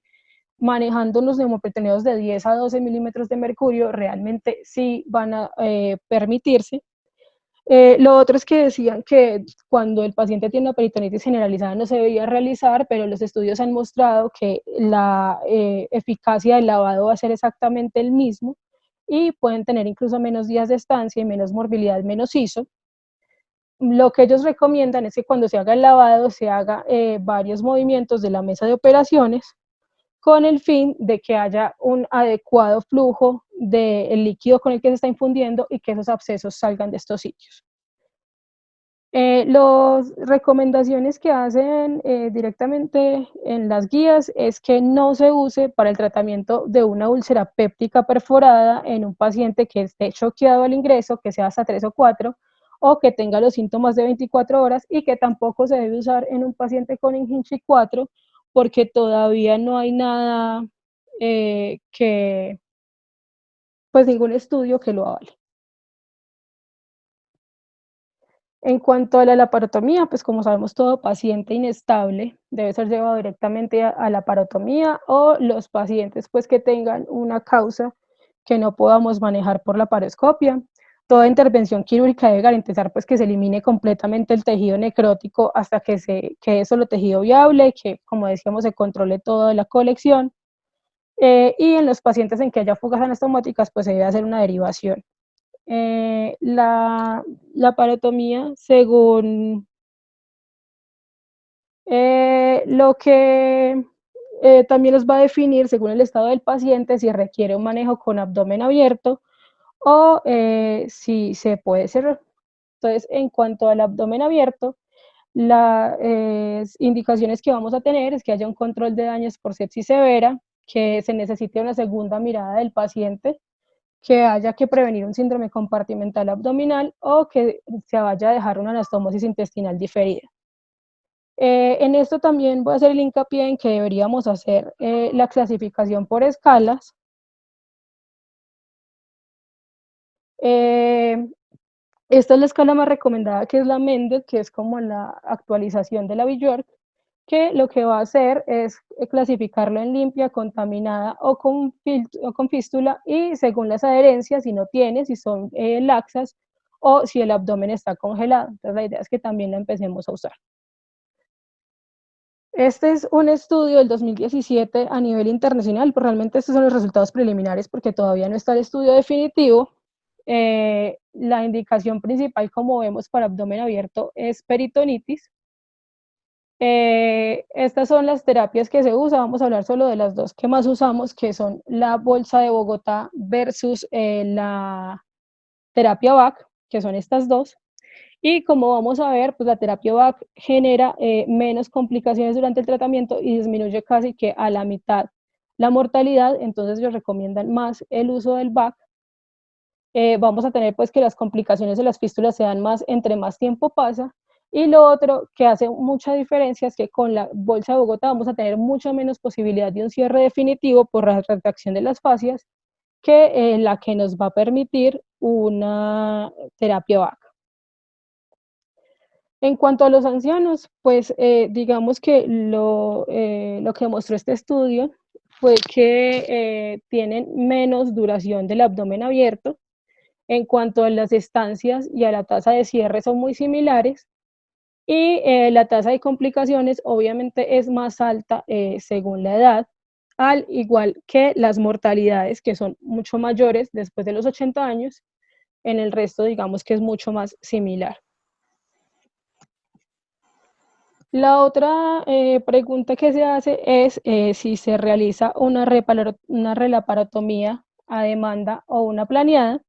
manejando los neumoperitoneos de 10 a 12 milímetros de mercurio realmente sí van a permitirse. Lo otro es que decían que cuando el paciente tiene una peritonitis generalizada no se debía realizar, pero los estudios han mostrado que la eficacia del lavado va a ser exactamente el mismo y pueden tener incluso menos días de estancia y menos morbilidad, menos ISO. Lo que ellos recomiendan es que cuando se haga el lavado se haga varios movimientos de la mesa de operaciones con el fin de que haya un adecuado flujo del líquido con el que se está infundiendo y que esos abscesos salgan de estos sitios. Las recomendaciones que hacen directamente en las guías es que no se use para el tratamiento de una úlcera péptica perforada en un paciente que esté choqueado al ingreso, que sea hasta 3 o 4, o que tenga los síntomas de 24 horas, y que tampoco se debe usar en un paciente con Hinchey 4, porque todavía no hay nada pues ningún estudio que lo avale. En cuanto a la laparotomía, pues como sabemos, todo paciente inestable debe ser llevado directamente a laparotomía, o los pacientes pues que tengan una causa que no podamos manejar por laparoscopia. Toda intervención quirúrgica debe garantizar pues que se elimine completamente el tejido necrótico hasta que se quede solo tejido viable, que como decíamos se controle toda la colección. Y en los pacientes en que haya fugas anastomáticas pues se debe hacer una derivación. La parotomía, según lo que también los va a definir, según el estado del paciente, si requiere un manejo con abdomen abierto o si se puede cerrar. Entonces, en cuanto al abdomen abierto, las indicaciones que vamos a tener es que haya un control de daños por sepsis severa, que se necesite una segunda mirada del paciente, que haya que prevenir un síndrome compartimental abdominal o que se vaya a dejar una anastomosis intestinal diferida. En esto también voy a hacer el hincapié en que deberíamos hacer la clasificación por escalas. Eh, Esta es la escala más recomendada, que es la Mendel, que es como la actualización de la Bjork, que lo que va a hacer es clasificarlo en limpia, contaminada o con fístula, y según las adherencias, si no tiene, si son laxas o si el abdomen está congelado. Entonces la idea es que también la empecemos a usar. Este es un estudio del 2017 a nivel internacional, pero realmente estos son los resultados preliminares porque todavía no está el estudio definitivo. La indicación principal, como vemos, para abdomen abierto es peritonitis. Estas son las terapias que se usan. Vamos a hablar solo de las dos que más usamos, que son la bolsa de Bogotá versus la terapia VAC, que son estas dos. Y como vamos a ver, pues la terapia VAC genera menos complicaciones durante el tratamiento y disminuye casi que a la mitad la mortalidad, entonces ellos recomiendan más el uso del VAC. Vamos a tener pues que las complicaciones de las fístulas se dan más entre más tiempo pasa. Y lo otro que hace mucha diferencia es que con la bolsa de Bogotá vamos a tener mucho menos posibilidad de un cierre definitivo por la retracción de las fascias que la que nos va a permitir una terapia VAC. En cuanto a los ancianos, pues digamos que lo que mostró este estudio fue que tienen menos duración del abdomen abierto. En cuanto a las estancias y a la tasa de cierre son muy similares y la tasa de complicaciones obviamente es más alta según la edad, al igual que las mortalidades que son mucho mayores después de los 80 años, en el resto digamos que es mucho más similar. La otra pregunta que se hace es si se realiza una relaparotomía a demanda o una planeada.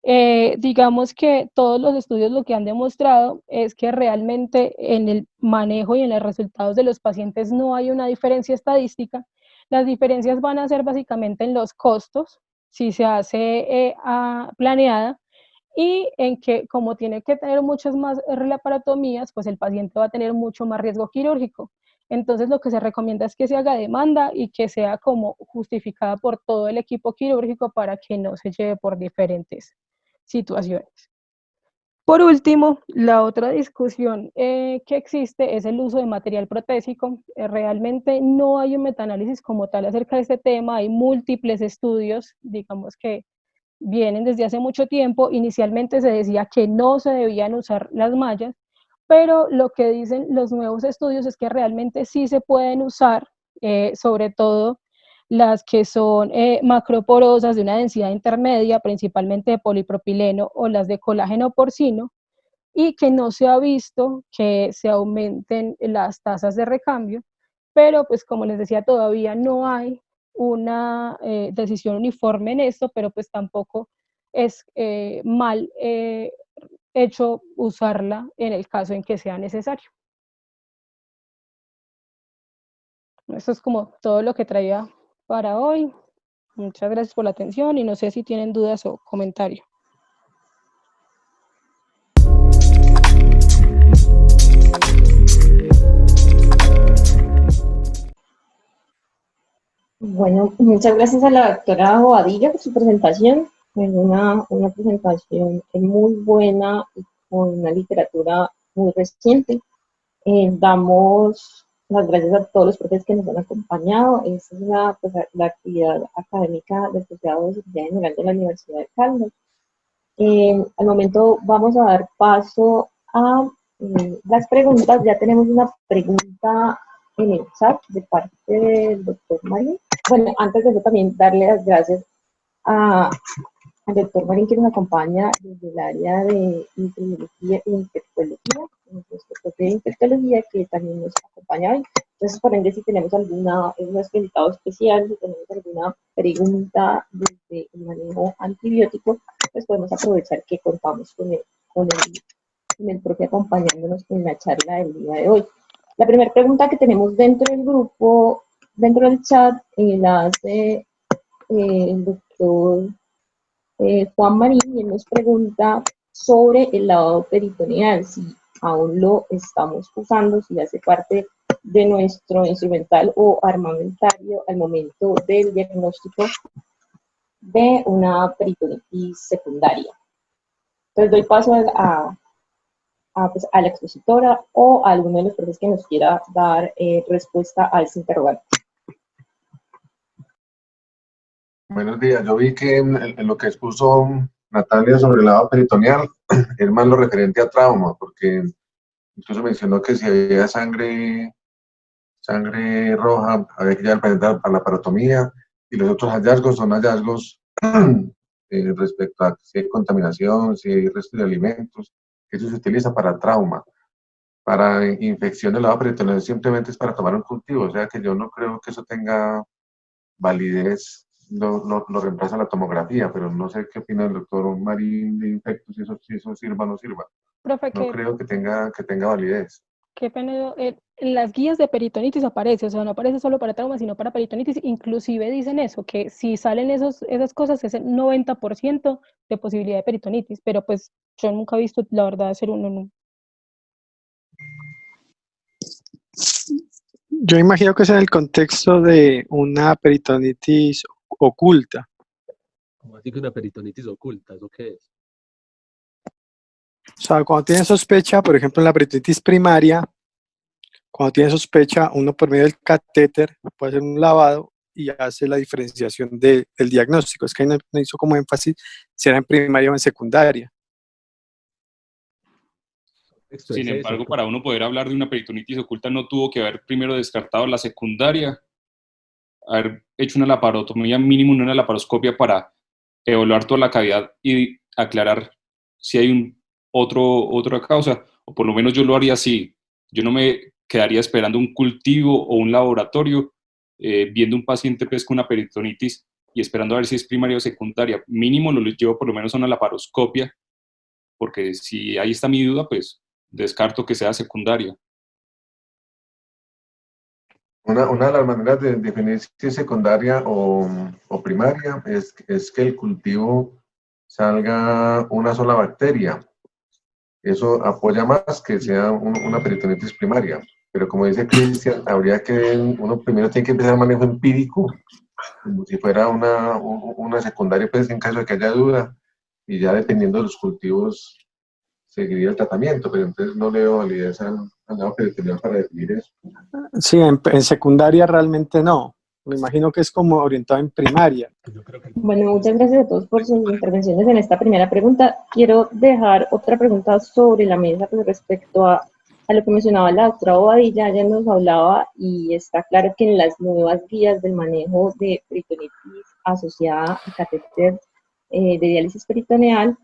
Digamos que todos los estudios lo que han demostrado es que realmente en el manejo y en los resultados de los pacientes no hay una diferencia estadística. Las diferencias van a ser básicamente en los costos, si se hace planeada, y en que como tiene que tener muchas más laparotomías, pues el paciente va a tener mucho más riesgo quirúrgico. Entonces lo que se recomienda es que se haga demanda y que sea como justificada por todo el equipo quirúrgico para que no se lleve por diferentes situaciones. Por último, la otra discusión que existe es el uso de material protésico. Realmente no hay un metaanálisis como tal acerca de este tema, hay múltiples estudios, digamos que vienen desde hace mucho tiempo. Inicialmente se decía que no se debían usar las mallas, pero lo que dicen los nuevos estudios es que realmente sí se pueden usar, sobre todo las que son macroporosas de una densidad intermedia, principalmente de polipropileno o las de colágeno porcino, y que no se ha visto que se aumenten las tasas de recambio, pero pues como les decía, todavía no hay una decisión uniforme en esto, pero pues tampoco es mal hecho usarla en el caso en que sea necesario. Eso es como todo lo que traía para hoy. Muchas gracias por la atención y no sé si tienen dudas o comentarios. Bueno, muchas gracias a la doctora Bobadilla por su presentación. Fue una presentación muy buena y con una literatura muy reciente. Damos las gracias a todos los profesores que nos han acompañado. Esta es la actividad académica del posgrado de Cirugía General de la Universidad de Caldas. Al momento vamos a dar paso a las preguntas. Ya tenemos una pregunta en el chat de parte del doctor Marín. Bueno, antes de eso también darle las gracias al doctor Marín que nos acompaña desde el área de microbiología e infectología, nuestro profe de infectología que también nos acompaña hoy. Entonces, por ende, si tenemos nuestro invitado especial, si tenemos alguna pregunta desde el manejo antibiótico, pues podemos aprovechar que contamos con el profe acompañándonos en la charla del día de hoy. La primera pregunta que tenemos dentro del grupo, dentro del chat, la hace el doctor Juan Marín, y él nos pregunta sobre el lavado peritoneal, si aún lo estamos usando, si hace parte de nuestro instrumental o armamentario al momento del diagnóstico de una peritonitis secundaria. Entonces doy paso a la expositora o a alguno de los profesores que nos quiera dar respuesta a este interrogante. Buenos días, yo vi que en lo que expuso Natalia sobre el lavado peritoneal es más lo referente a trauma, porque incluso mencionó que si había sangre roja, había que llevar para la laparotomía, y los otros hallazgos son hallazgos respecto a si hay contaminación, si hay resto de alimentos, que eso se utiliza para trauma. Para infección del lavado peritoneal simplemente es para tomar un cultivo, o sea que yo no creo que eso tenga validez, lo reemplaza la tomografía, pero no sé qué opina el doctor Marín de infectos, si eso sirva o no sirva. Profe, no creo que tenga validez. qué pena, en las guías de peritonitis aparece, o sea, no aparece solo para trauma, sino para peritonitis, inclusive dicen eso, que si salen esas cosas es el 90% de posibilidad de peritonitis, pero pues yo nunca he visto, la verdad, hacer uno, no. Yo imagino que es en el contexto de una peritonitis oculta. ¿Cómo así que una peritonitis oculta? ¿Eso qué es? O sea, cuando tiene sospecha, por ejemplo, en la peritonitis primaria, cuando tiene sospecha, uno por medio del catéter puede hacer un lavado y hace la diferenciación del diagnóstico. Es que ahí no hizo como énfasis si era en primaria o en secundaria. Sin embargo, para uno poder hablar de una peritonitis oculta no tuvo que haber primero descartado la secundaria, haber hecho una laparotomía mínimo, una laparoscopia para evaluar toda la cavidad y aclarar si hay otra causa, o por lo menos yo lo haría así. Yo no me quedaría esperando un cultivo o un laboratorio viendo un paciente pues, con una peritonitis y esperando a ver si es primaria o secundaria. Mínimo lo llevo por lo menos a una laparoscopia, porque si ahí está mi duda, pues descarto que sea secundaria. Una de las maneras de definir si es secundaria o primaria es que el cultivo salga una sola bacteria. Eso apoya más que sea una peritonitis primaria. Pero como dice Cristian, uno primero tiene que empezar el manejo empírico, como si fuera una secundaria, pues en caso de que haya duda, y ya dependiendo de los cultivos seguiría el tratamiento, pero entonces no le veo validez al lado peritoneal para definir eso. Sí, en secundaria realmente no. Me imagino que es como orientado en primaria. Bueno, muchas gracias a todos por sus intervenciones en esta primera pregunta. Quiero dejar otra pregunta sobre la mesa con respecto a lo que mencionaba la doctora Bobadilla. Ya nos hablaba y está claro que en las nuevas guías del manejo de peritonitis asociada a catéter de diálisis peritoneal,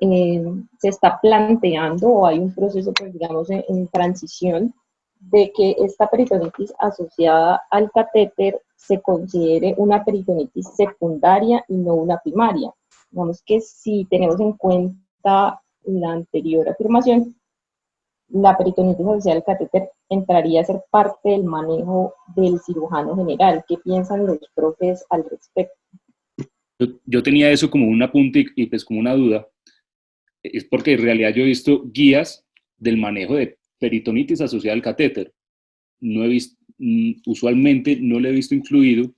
se está planteando o hay un proceso, pues, digamos, en transición de que esta peritonitis asociada al catéter se considere una peritonitis secundaria y no una primaria. Digamos que si tenemos en cuenta la anterior afirmación, la peritonitis asociada al catéter entraría a ser parte del manejo del cirujano general. ¿Qué piensan los profes al respecto? Yo tenía eso como un apunte y pues como una duda. Es porque en realidad yo he visto guías del manejo de peritonitis asociada al catéter. No he visto, usualmente no lo he visto incluido,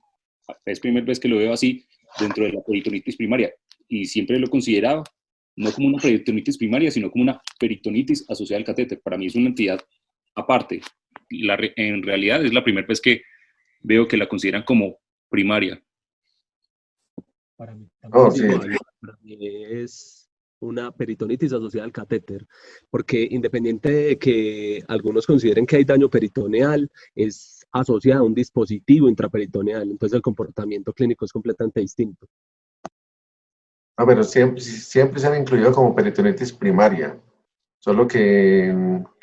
es primera vez que lo veo así, dentro de la peritonitis primaria. Y siempre lo he considerado, no como una peritonitis primaria, sino como una peritonitis asociada al catéter. Para mí es una entidad aparte. En realidad es la primera vez que veo que la consideran como primaria. Para mí, Sí. para mí es una peritonitis asociada al catéter, porque independiente de que algunos consideren que hay daño peritoneal, es asociada a un dispositivo intraperitoneal, entonces el comportamiento clínico es completamente distinto. No, pero siempre se han incluido como peritonitis primaria, solo que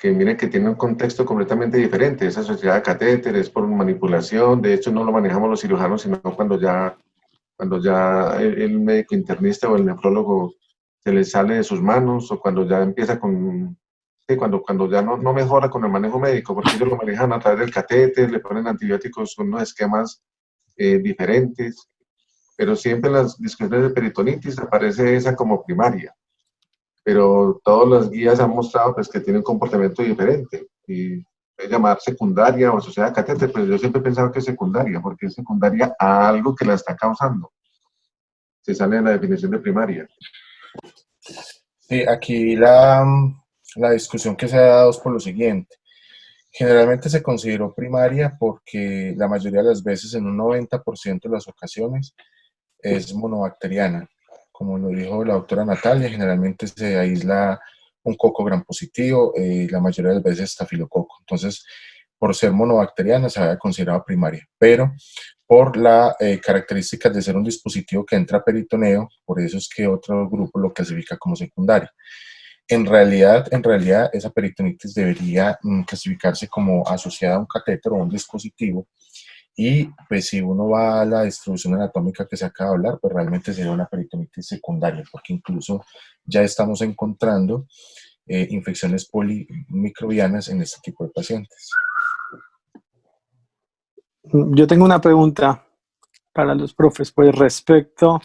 mire que tiene un contexto completamente diferente. Es asociada a catéter, es por manipulación. De hecho, no lo manejamos los cirujanos, sino cuando ya el médico internista o el nefrólogo se le sale de sus manos, o cuando ya empieza cuando ya no mejora con el manejo médico, porque ellos lo manejan a través del catéter, le ponen antibióticos con unos esquemas diferentes, pero siempre en las discusiones de peritonitis aparece esa como primaria, pero todas las guías han mostrado pues, que tiene un comportamiento diferente, y puede llamar secundaria o asociada a catéter, pero yo siempre he pensado que es secundaria, porque es secundaria a algo que la está causando. Se sale de la definición de primaria. Sí, aquí la discusión que se ha dado es por lo siguiente. Generalmente se consideró primaria porque la mayoría de las veces, en un 90% de las ocasiones, es monobacteriana. Como lo dijo la doctora Natalia, generalmente se aísla un coco gram positivo, la mayoría de las veces estafilococo. Entonces, por ser monobacteriana se había considerado primaria, pero por la características de ser un dispositivo que entra peritoneo, por eso es que otro grupo lo clasifica como secundaria. En realidad, esa peritonitis debería clasificarse como asociada a un catéter o un dispositivo, y pues si uno va a la distribución anatómica que se acaba de hablar, pues realmente sería una peritonitis secundaria, porque incluso ya estamos encontrando infecciones polimicrobianas en este tipo de pacientes. Yo tengo una pregunta para los profes, pues respecto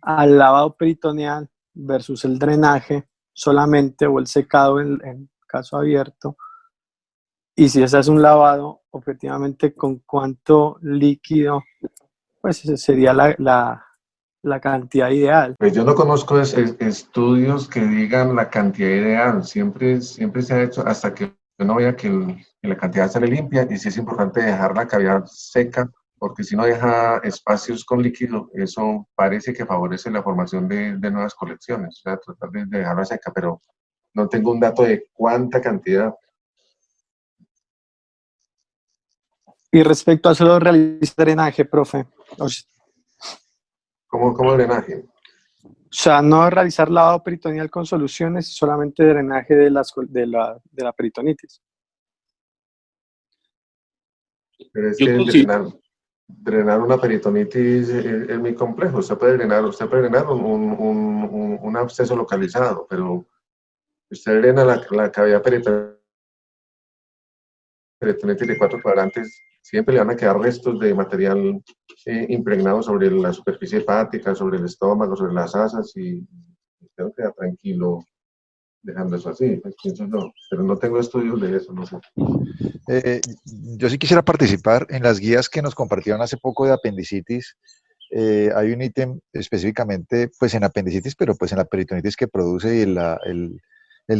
al lavado peritoneal versus el drenaje solamente o el secado en caso abierto, y si ese es un lavado, objetivamente, ¿con cuánto líquido pues esa sería la cantidad ideal? Pues yo no conozco estudios que digan la cantidad ideal, siempre se ha hecho hasta que uno vea que la cantidad sale limpia, y sí es importante dejar la cavidad seca, porque si no deja espacios con líquido, eso parece que favorece la formación de nuevas colecciones, o sea, tratar de dejarla seca, pero no tengo un dato de cuánta cantidad. Y respecto a solo realizar drenaje, profe, ¿Cómo el drenaje? o sea, no realizar lavado peritoneal con soluciones, solamente drenaje de la peritonitis. Pero es Yo que considero- drenar una peritonitis es muy complejo. Usted puede drenar un absceso localizado, pero usted drena la cavidad peritonitis de 4 cuadrantes, siempre le van a quedar restos de material impregnado sobre la superficie hepática, sobre el estómago, sobre las asas, y usted no queda tranquilo dejando eso así, pues pienso yo, pero no tengo estudios de eso, no sé. Yo sí quisiera participar en las guías que nos compartieron hace poco de apendicitis. Hay un ítem específicamente pues en apendicitis, pero pues en la peritonitis que produce el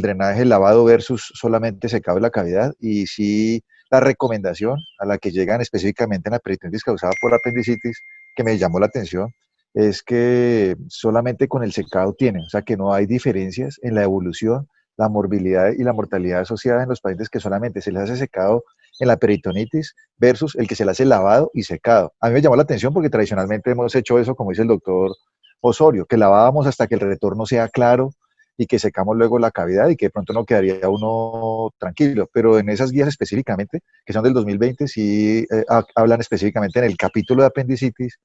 drenaje, el lavado versus solamente secado de la cavidad, y sí la recomendación a la que llegan específicamente en la peritonitis causada por apendicitis, que me llamó la atención, es que solamente con el secado tienen, o sea que no hay diferencias en la evolución, la morbilidad y la mortalidad asociada en los pacientes que solamente se les hace secado en la peritonitis versus el que se le hace lavado y secado. A mí me llamó la atención porque tradicionalmente hemos hecho eso, como dice el doctor Osorio, que lavábamos hasta que el retorno sea claro y que secamos luego la cavidad y que de pronto no quedaría uno tranquilo. Pero en esas guías específicamente, que son del 2020, sí hablan específicamente en el capítulo de apendicitis,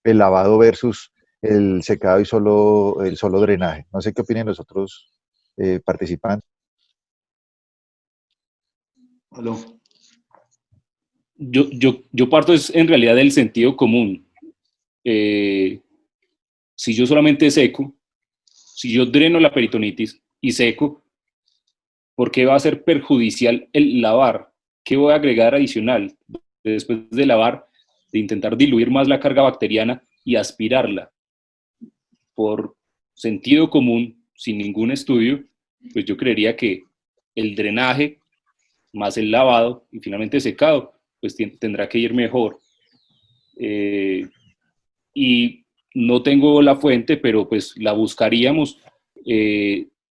el lavado versus el secado y el solo drenaje. No sé qué opinan los otros participantes. Aló. Yo parto en realidad del sentido común. Si yo solamente seco, si yo dreno la peritonitis y seco, ¿por qué va a ser perjudicial el lavar? ¿Qué voy a agregar adicional después de lavar, de intentar diluir más la carga bacteriana y aspirarla? Por sentido común, sin ningún estudio, pues yo creería que el drenaje más el lavado y finalmente secado, pues tendrá que ir mejor. Y no tengo la fuente, pero pues la buscaríamos.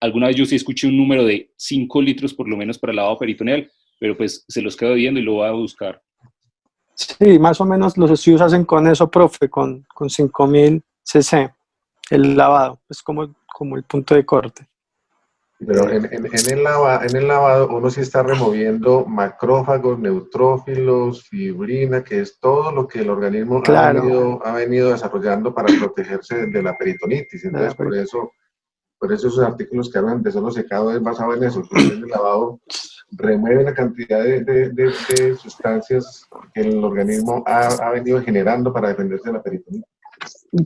Alguna vez yo sí escuché un número de 5 litros por lo menos para el lavado peritoneal, pero pues se los quedo viendo y lo voy a buscar. Sí, más o menos los estudios hacen con eso, profe, con 5000 cc, el lavado, es como el punto de corte. Pero en el lavado uno sí está removiendo macrófagos, neutrófilos, fibrina, que es todo lo que el organismo Claro. ha venido desarrollando para protegerse de la peritonitis. Entonces, por eso esos artículos que hablan de solo secado es basado en eso, que en el lavado remueve la cantidad de sustancias que el organismo ha venido generando para defenderse de la peritonitis.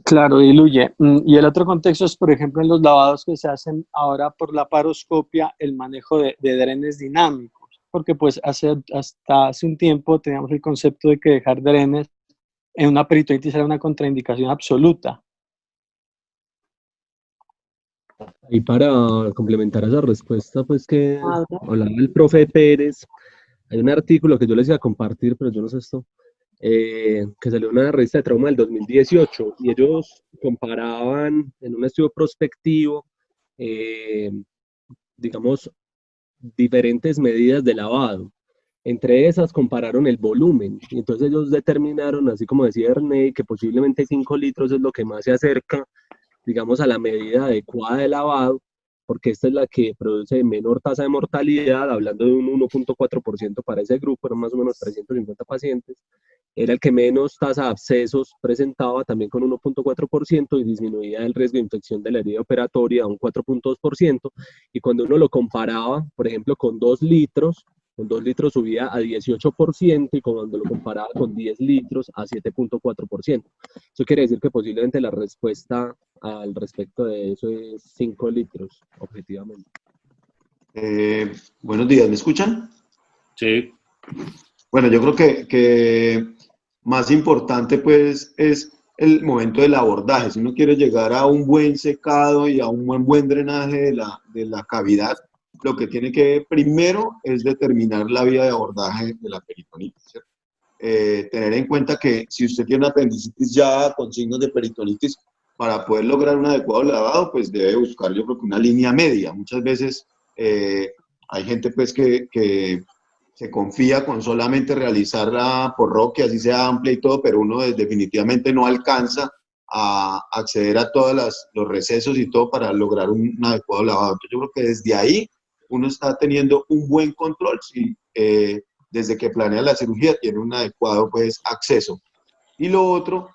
Claro, diluye. Y el otro contexto es, por ejemplo, en los lavados que se hacen ahora por la paroscopia, el manejo de drenes dinámicos, porque pues hasta hace un tiempo teníamos el concepto de que dejar drenes en una peritonitis era una contraindicación absoluta. Y para complementar esa respuesta, pues que hablaba el profe Pérez, hay un artículo que yo les iba a compartir, pero yo no sé esto, que salió en una revista de trauma del 2018, y ellos comparaban en un estudio prospectivo, digamos, diferentes medidas de lavado. Entre esas compararon el volumen, y entonces ellos determinaron, así como decía Ernei, que posiblemente 5 litros es lo que más se acerca, digamos, a la medida adecuada de lavado, porque esta es la que produce menor tasa de mortalidad, hablando de un 1.4% para ese grupo, eran más o menos 350 pacientes. era el que menos tasa de abscesos presentaba, también con 1.4%, y disminuía el riesgo de infección de la herida operatoria a un 4.2%, y cuando uno lo comparaba, por ejemplo, con 2 litros subía a 18%, y cuando lo comparaba con 10 litros a 7.4%. Eso quiere decir que posiblemente la respuesta al respecto de eso es 5 litros, objetivamente. Buenos días, ¿me escuchan? Sí. Bueno, yo creo que más importante pues es el momento del abordaje. Si uno quiere llegar a un buen secado y a un buen drenaje de la cavidad, lo que tiene que primero es determinar la vía de abordaje de la peritonitis, ¿cierto? Tener en cuenta que si usted tiene una apendicitis ya con signos de peritonitis, para poder lograr un adecuado lavado, pues debe buscar, yo creo que una línea media. Muchas veces hay gente pues que se confía con solamente realizarla por roque, así sea amplia y todo, pero uno definitivamente no alcanza a acceder a todos los recesos y todo para lograr un adecuado lavado. Entonces yo creo que desde ahí uno está teniendo un buen control, si desde que planea la cirugía tiene un adecuado pues acceso. Y lo otro